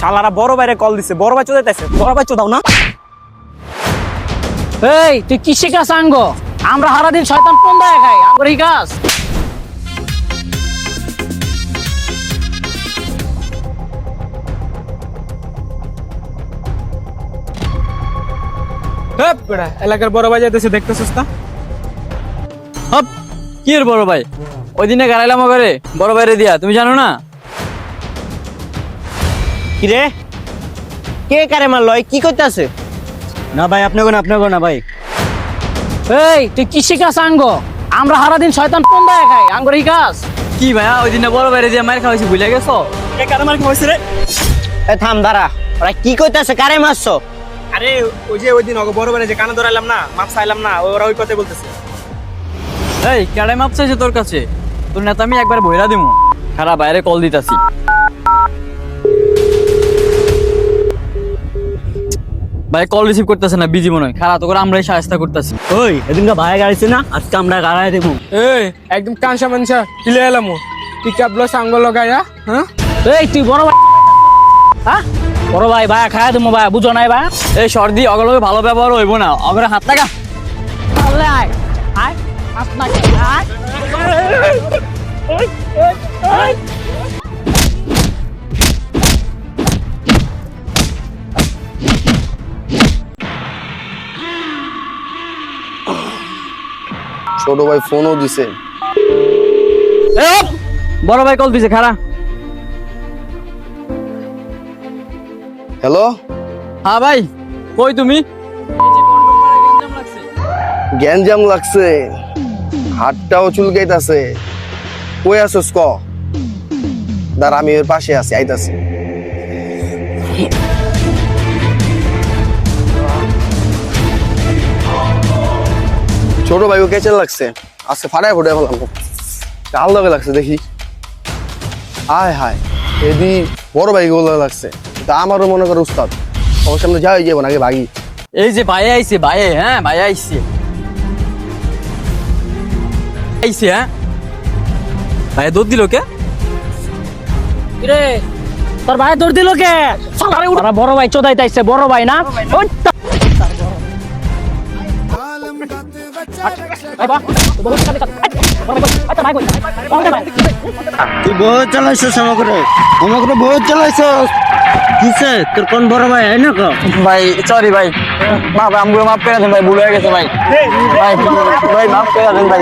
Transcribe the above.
শালারা বড় ভাইরে কল দিছে, বড় ভাই চোদাইতেছে, বড় ভাই চোদাও না। এই তুই কি শিখাস আঙ্গ? আমরা সারাদিন শয়তান পন্দায় খাই, আঙ্গুর শিখাস? হেপ বেটা, এলাকার বড় ভাই যাইতেছে, দেখতেছিস না? হপ, কি এর বড় ভাই? ওই দিনে গাড়াইলাম করে বড় ভাইরে দিয়া, তুমি জানো না? কি রে, কে কারে মারলো? কি করতেছে? না ভাই, আপনাকে না ভাই। এই তুই কি শিখাস আঙ্গ? আমরা সারাদিন শয়তান পন্দায় খাই, আঙ্গুর শিখাস? কি ভাইয়া, ওই দিনে বড় ভাইরে দিয়া মার খাওয়াইছি, ভুলে গেছো? কে কারে মার খাইছে রে? এ থাম, দাঁড়া। ওরা কি করতেছে? কারে মারছো? আরে ওই যে ওই দিন ওকে বড় ভাইরে যে কানে ধরাইলাম না, মাপ চাইলাম না, ওরা ওই কথাই বলতেছে। এই কেডাই মাপ চাইছে তোর কাছে? তোর নেতা আমি একবার বইরা দিমু। খারাপ বাইরে কল দিতাছি। ভাই কল রিসিভ করতেছে না, বিজি মনে হয়। খারাপ তো করে আমরাই সাহায্য করতেছি। ওই এদিনকে ভাই গাড়িছে না, আজকে আমরা গাড়াই দেবো। এই একদম কাঁচা মানসা কিলে এলাম তুই ক্যাবলো সাঙ্গ লগাইয়া হ্যাঁ এই তুই বড় ভাই, হ্যাঁ বড় ভাই ভাই খাই দেবো ভাই, বুঝো নাই ভাই? এই সর্দি অগলকে ভালো ব্যবহার হইব না, অগরে হাত লাগা। তাহলে আয় আয় হাত না আয়। ছোট ভাই ফোনও দিছে। এই, বড় ভাই কল দিছে, খারা। হ্যালো, হ্যাঁ ভাই, কই তুমি? গ্যাঞ্জাম লাগছে, হাতটাও চুলকাইতাছে। কই আছোস ক? দাঁড়া, আমি ওর পাশে আছি, আইতাছি। ছোট ভাইও কেচেল লাগছে, আজকে ফাটায় ফুটে ফেলাম। কাল লগে লাগছে দেখি। আয় হায়, এদি বড় ভাই গুলো লাগছে। তা আমারও মনে করে উস্তাদ, ওর সামনে যাই যাবো নাকি ভাগি। এই যে ভাই আইছে, ভাই, হ্যাঁ ভাই আইছে আইছে, হ্যাঁ ভাই দৌড় দিল কে? রে তোর ভাই দৌড় দিল কে? শালারে ওরা বড় ভাই চোদাইতাইছে, বড় ভাই না? ওই তা- এই বাহ, বড় ভাই কাঁদে, কাঁদে। বড় ভাই কই? আচ্ছা ভাই কই? বড় ভাই। তুই বহুত চালাইছিস আমাকে বহুত চালাইছিস। কিসে তোর কোন বড় ভাই হয় না? ভাই সরি ভাই, মাফ, আমগুলো মাফ করে দেন ভাই, ভুল হয়ে গেছে ভাই। ভাই ভাই মাফ করে দেন ভাই।